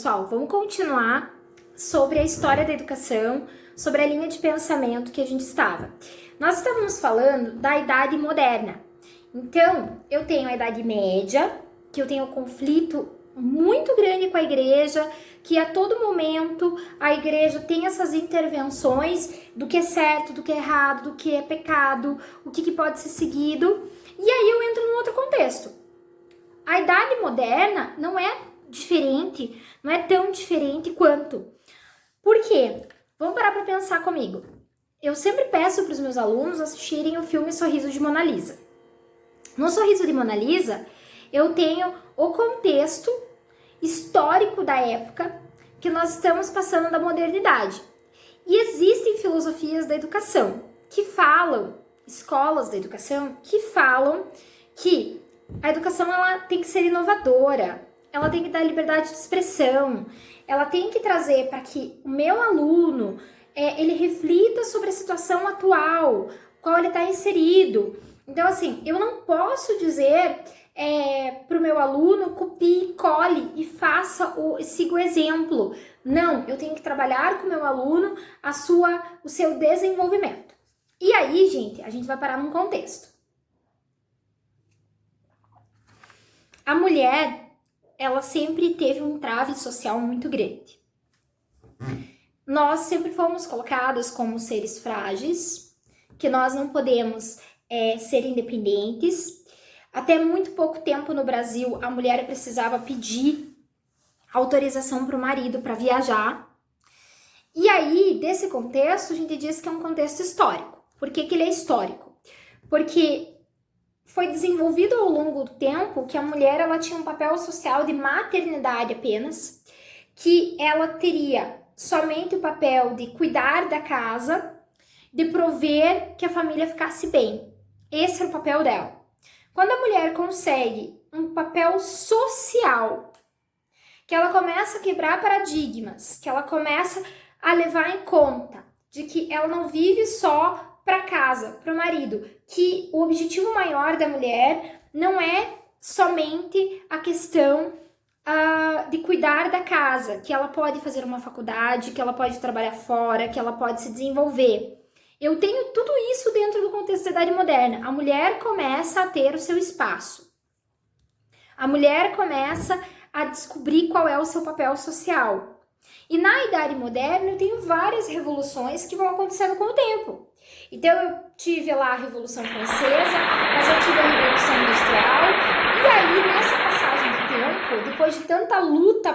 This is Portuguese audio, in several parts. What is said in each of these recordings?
pessoal, vamos continuar sobre a história da educação, sobre a linha de pensamento que a gente estava. Nós estávamos falando da Idade Moderna. Então, eu tenho a Idade Média, que eu tenho um conflito muito grande com a igreja, que a todo momento a igreja tem essas intervenções do que é certo, do que é errado, do que é pecado, o que pode ser seguido. E aí eu entro num outro contexto. A Idade Moderna não é diferente, não é tão diferente quanto. Por quê? Vamos parar para pensar comigo. Eu sempre peço para os meus alunos assistirem o filme Sorriso de Mona Lisa. No Sorriso de Mona Lisa, eu tenho o contexto histórico da época que nós estamos passando da modernidade. E existem filosofias da educação que falam, escolas da educação, que falam que a educação ela tem que ser inovadora, ela tem que dar liberdade de expressão, ela tem que trazer para que o meu aluno ele reflita sobre a situação atual, qual ele está inserido. Então, assim, eu não posso dizer para o meu aluno copie, cole e siga o exemplo. Não, eu tenho que trabalhar com o meu aluno o seu desenvolvimento. E aí, gente, a gente vai parar num contexto. A mulher, ela sempre teve um entrave social muito grande. Nós sempre fomos colocadas como seres frágeis, que nós não podemos ser independentes. Até muito pouco tempo no Brasil, a mulher precisava pedir autorização para o marido para viajar. E aí, desse contexto, a gente diz que é um contexto histórico. Por que ele é histórico? Porque foi desenvolvido ao longo do tempo que a mulher ela tinha um papel social de maternidade apenas, que ela teria somente o papel de cuidar da casa, de prover que a família ficasse bem. Esse era o papel dela. Quando a mulher consegue um papel social, que ela começa a quebrar paradigmas, que ela começa a levar em conta de que ela não vive só para casa, para o marido, que o objetivo maior da mulher não é somente a questão de cuidar da casa, que ela pode fazer uma faculdade, que ela pode trabalhar fora, que ela pode se desenvolver. Eu tenho tudo isso dentro do contexto da Idade Moderna. A mulher começa a ter o seu espaço. A mulher começa a descobrir qual é o seu papel social. E na Idade Moderna eu tenho várias revoluções que vão acontecendo com o tempo. Então eu tive lá a Revolução Francesa, mas eu tive a Revolução Industrial, e aí nessa passagem de tempo, depois de tanta luta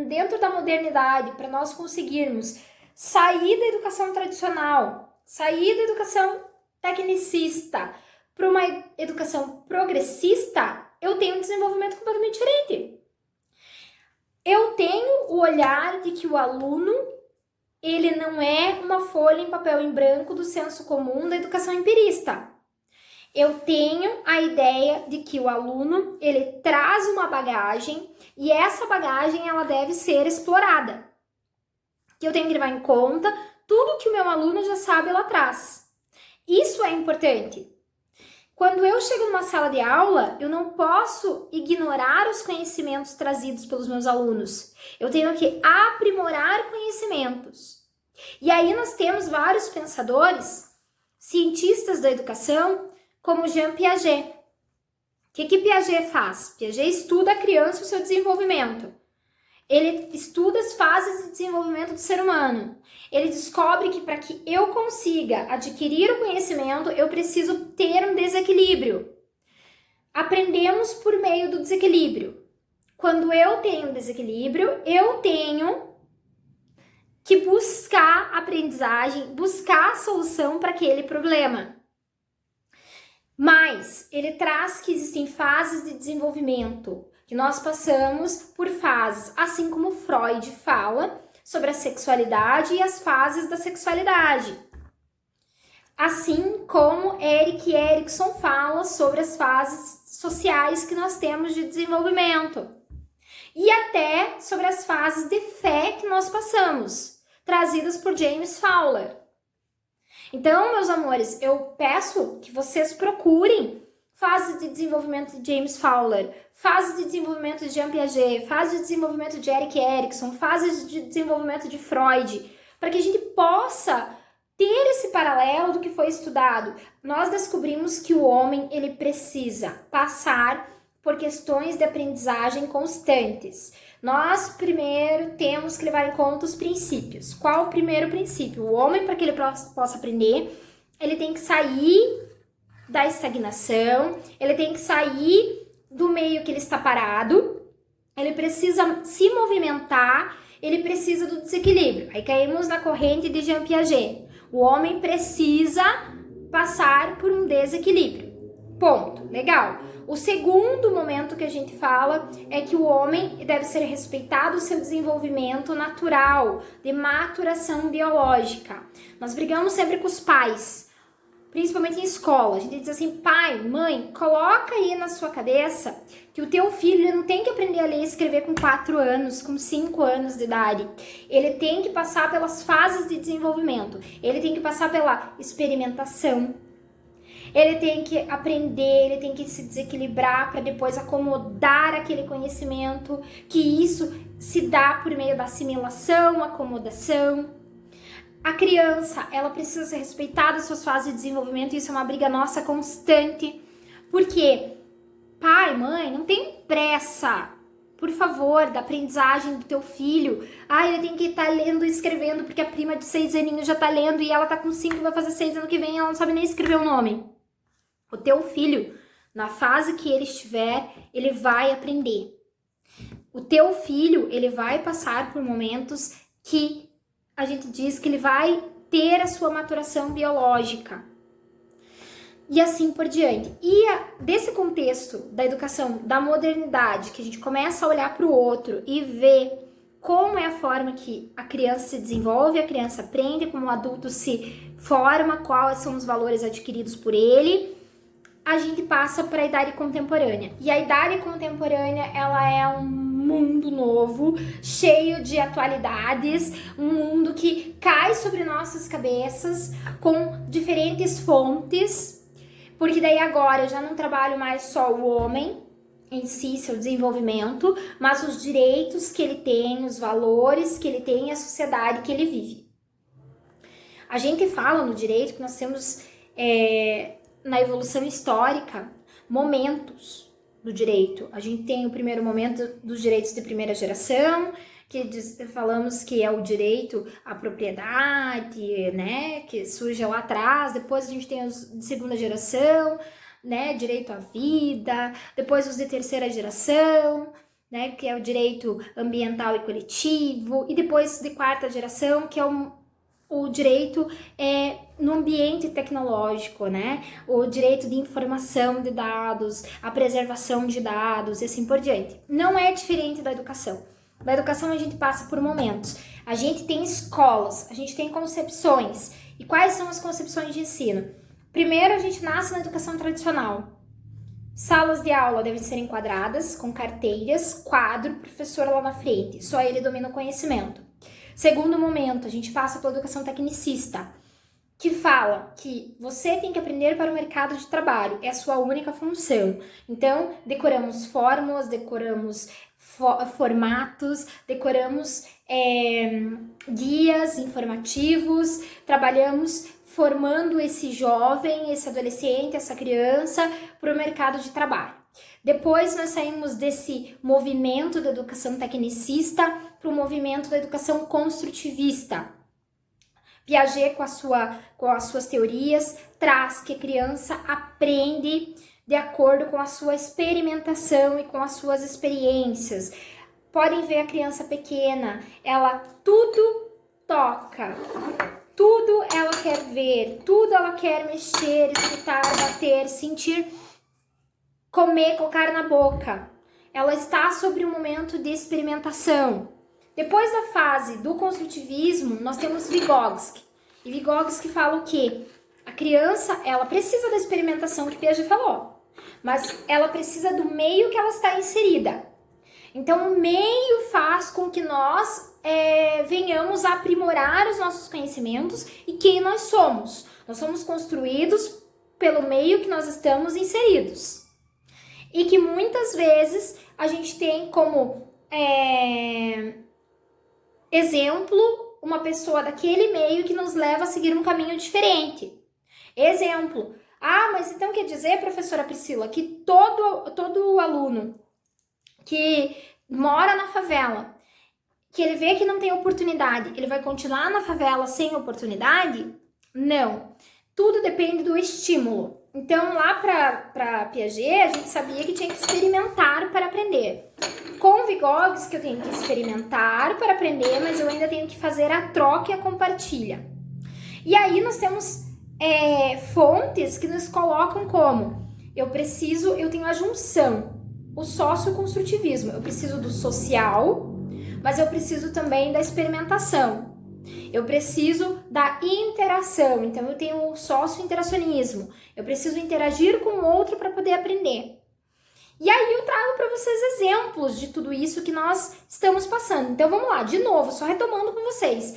dentro da modernidade, para nós conseguirmos sair da educação tradicional, sair da educação tecnicista para uma educação progressista, eu tenho um desenvolvimento completamente diferente. Eu tenho o olhar de que o aluno ele não é uma folha em papel em branco do senso comum da educação empirista. Eu tenho a ideia de que o aluno, ele traz uma bagagem e essa bagagem ela deve ser explorada. Que eu tenho que levar em conta tudo que o meu aluno já sabe lá atrás. Isso é importante. Quando eu chego numa sala de aula, eu não posso ignorar os conhecimentos trazidos pelos meus alunos. Eu tenho que aprimorar conhecimentos. E aí nós temos vários pensadores, cientistas da educação, como Jean Piaget. O que Piaget faz? Piaget estuda a criança e o seu desenvolvimento. Ele estuda as fases de desenvolvimento do ser humano. Ele descobre que para que eu consiga adquirir o conhecimento, eu preciso ter um desequilíbrio. Aprendemos por meio do desequilíbrio. Quando eu tenho desequilíbrio, eu tenho que buscar aprendizagem, buscar a solução para aquele problema. Mas ele traz que existem fases de desenvolvimento, que nós passamos por fases, assim como Freud fala sobre a sexualidade e as fases da sexualidade. Assim como Erik Erikson fala sobre as fases sociais que nós temos de desenvolvimento. E até sobre as fases de fé que nós passamos, trazidas por James Fowler. Então, meus amores, eu peço que vocês procurem fase de desenvolvimento de James Fowler, fase de desenvolvimento de Jean Piaget, fase de desenvolvimento de Erik Erikson, fases de desenvolvimento de Freud, para que a gente possa ter esse paralelo do que foi estudado. Nós descobrimos que o homem ele precisa passar por questões de aprendizagem constantes. Nós primeiro temos que levar em conta os princípios. Qual o primeiro princípio? O homem, para que ele possa aprender, ele tem que sair da estagnação, ele tem que sair do meio que ele está parado, ele precisa se movimentar, ele precisa do desequilíbrio. Aí caímos na corrente de Jean Piaget. O homem precisa passar por um desequilíbrio. Ponto. Legal. O segundo momento que a gente fala é que o homem deve ser respeitado o seu desenvolvimento natural, de maturação biológica. Nós brigamos sempre com os pais, principalmente em escola. A gente diz assim, pai, mãe, coloca aí na sua cabeça que o teu filho ele não tem que aprender a ler e escrever com 4 anos, com 5 anos de idade. Ele tem que passar pelas fases de desenvolvimento. Ele tem que passar pela experimentação. Ele tem que aprender, ele tem que se desequilibrar para depois acomodar aquele conhecimento, que isso se dá por meio da assimilação, acomodação. A criança, ela precisa ser respeitada as suas fases de desenvolvimento, e isso é uma briga nossa constante. Porque, pai, mãe, não tem pressa, por favor, da aprendizagem do teu filho. Ele tem que estar lendo e escrevendo, porque a prima de 6 aninhos já tá lendo e ela tá com 5 e vai fazer 6 ano que vem e ela não sabe nem escrever o nome. O teu filho, na fase que ele estiver, ele vai aprender. O teu filho, ele vai passar por momentos que a gente diz que ele vai ter a sua maturação biológica. E assim por diante. E desse contexto da educação, da modernidade, que a gente começa a olhar para o outro e ver como é a forma que a criança se desenvolve, a criança aprende, como o adulto se forma, quais são os valores adquiridos por ele, a gente passa para a idade contemporânea. E a idade contemporânea, ela é um mundo novo, cheio de atualidades, um mundo que cai sobre nossas cabeças com diferentes fontes, porque daí agora eu já não trabalho mais só o homem em si, seu desenvolvimento, mas os direitos que ele tem, os valores que ele tem e a sociedade que ele vive. A gente fala no direito que nós temos, na evolução histórica, momentos do direito. A gente tem o primeiro momento dos direitos de primeira geração, que falamos que é o direito à propriedade, né, que surge lá atrás. Depois a gente tem os de segunda geração, né, direito à vida. Depois os de terceira geração, né, que é o direito ambiental e coletivo. E depois de quarta geração, que é o direito no ambiente tecnológico, né? O direito de informação de dados, a preservação de dados e assim por diante. Não é diferente da educação. Da educação a gente passa por momentos. A gente tem escolas, a gente tem concepções. E quais são as concepções de ensino? Primeiro, a gente nasce na educação tradicional. Salas de aula devem ser enquadradas, com carteiras, quadro, professor lá na frente. Só ele domina o conhecimento. Segundo momento, a gente passa pela educação tecnicista, que fala que você tem que aprender para o mercado de trabalho, é a sua única função. Então, decoramos fórmulas, decoramos formatos, decoramos guias informativos, trabalhamos formando esse jovem, esse adolescente, essa criança para o mercado de trabalho. Depois nós saímos desse movimento da educação tecnicista para o movimento da educação construtivista. Piaget, com as suas teorias, traz que a criança aprende de acordo com a sua experimentação e com as suas experiências. Podem ver a criança pequena, ela tudo toca, tudo ela quer ver, tudo ela quer mexer, escutar, bater, sentir, comer, colocar na boca. Ela está sobre um momento de experimentação. Depois da fase do construtivismo, nós temos Vygotsky. E Vygotsky fala o quê? A criança, ela precisa da experimentação que Piaget falou, mas ela precisa do meio que ela está inserida. Então, o meio faz com que nós venhamos a aprimorar os nossos conhecimentos e quem nós somos. Nós somos construídos pelo meio que nós estamos inseridos. E que muitas vezes a gente tem como exemplo uma pessoa daquele meio que nos leva a seguir um caminho diferente. Exemplo. Mas então quer dizer, professora Priscila, que todo aluno que mora na favela, que ele vê que não tem oportunidade, ele vai continuar na favela sem oportunidade? Não. Tudo depende do estímulo. Então, lá para Piaget, a gente sabia que tinha que experimentar para aprender. Com Vygotsky, que eu tenho que experimentar para aprender, mas eu ainda tenho que fazer a troca e a compartilha. E aí nós temos fontes que nos colocam como eu tenho a junção, o socioconstrutivismo. Eu preciso do social, mas eu preciso também da experimentação. Eu preciso da interação, então eu tenho o socio-interacionismo. Eu preciso interagir com o outro para poder aprender. E aí eu trago para vocês exemplos de tudo isso que nós estamos passando. Então vamos lá, de novo, só retomando com vocês.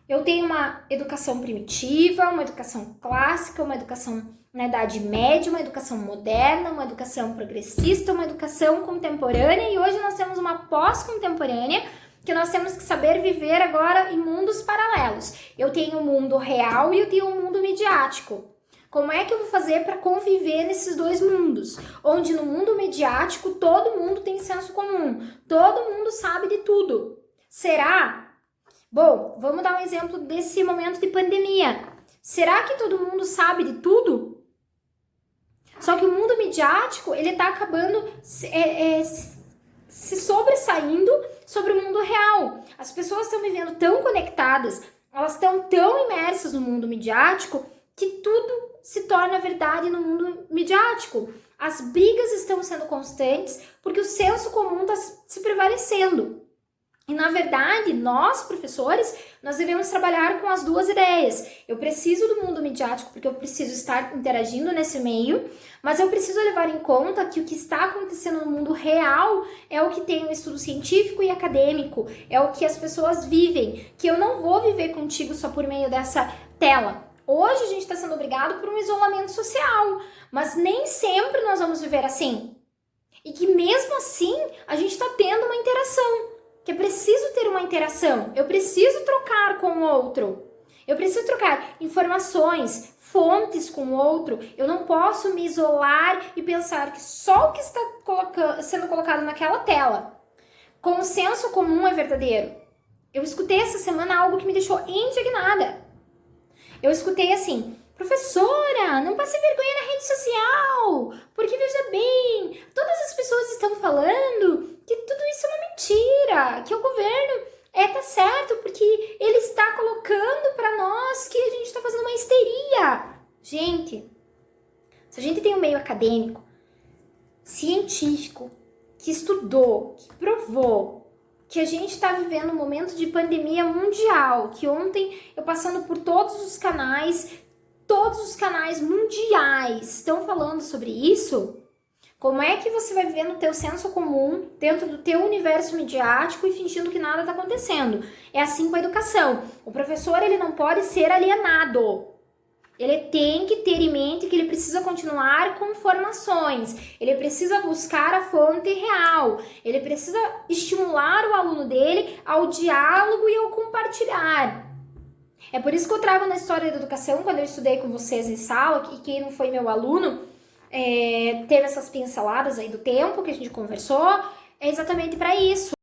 Eu tenho uma educação primitiva, uma educação clássica, uma educação na Idade Média, uma educação moderna, uma educação progressista, uma educação contemporânea, e hoje nós temos uma pós-contemporânea, que nós temos que saber viver agora em mundos paralelos. Eu tenho o mundo real e eu tenho o mundo midiático. Como é que eu vou fazer para conviver nesses dois mundos? Onde no mundo midiático todo mundo tem senso comum, todo mundo sabe de tudo. Será? Bom, vamos dar um exemplo desse momento de pandemia. Será que todo mundo sabe de tudo? Só que o mundo midiático, ele tá acabando se sobressaindo sobre o mundo real. As pessoas estão vivendo tão conectadas, elas estão tão imersas no mundo midiático, que tudo se torna verdade no mundo midiático. As brigas estão sendo constantes porque o senso comum está se prevalecendo. E, na verdade, nós, professores, nós devemos trabalhar com as duas ideias. Eu preciso do mundo midiático porque eu preciso estar interagindo nesse meio, mas eu preciso levar em conta que o que está acontecendo no mundo real é o que tem um estudo científico e acadêmico, é o que as pessoas vivem, que eu não vou viver contigo só por meio dessa tela. Hoje a gente está sendo obrigado por um isolamento social, mas nem sempre nós vamos viver assim. E que mesmo assim a gente está tendo uma interação. Que é preciso ter uma interação, eu preciso trocar com o outro, eu preciso trocar informações, fontes com o outro, eu não posso me isolar e pensar que só o que está sendo colocado naquela tela, com o senso comum é verdadeiro. Eu escutei essa semana algo que me deixou indignada. Eu escutei assim: professora, não passe vergonha na rede social, porque veja bem, todas as pessoas estão falando que tudo isso é uma mentira, que o governo tá certo, porque ele está colocando para nós que a gente está fazendo uma histeria. Gente, se a gente tem um meio acadêmico, científico, que estudou, que provou que a gente está vivendo um momento de pandemia mundial, que ontem eu passando por todos os canais mundiais estão falando sobre isso. Como é que você vai viver no teu senso comum, dentro do teu universo midiático e fingindo que nada está acontecendo? É assim com a educação. O professor, ele não pode ser alienado. Ele tem que ter em mente que ele precisa continuar com formações. Ele precisa buscar a fonte real. Ele precisa estimular o aluno dele ao diálogo e ao compartilhar. É por isso que eu trago na história da educação, quando eu estudei com vocês em sala, e quem não foi meu aluno, teve essas pinceladas aí do tempo que a gente conversou, é exatamente para isso.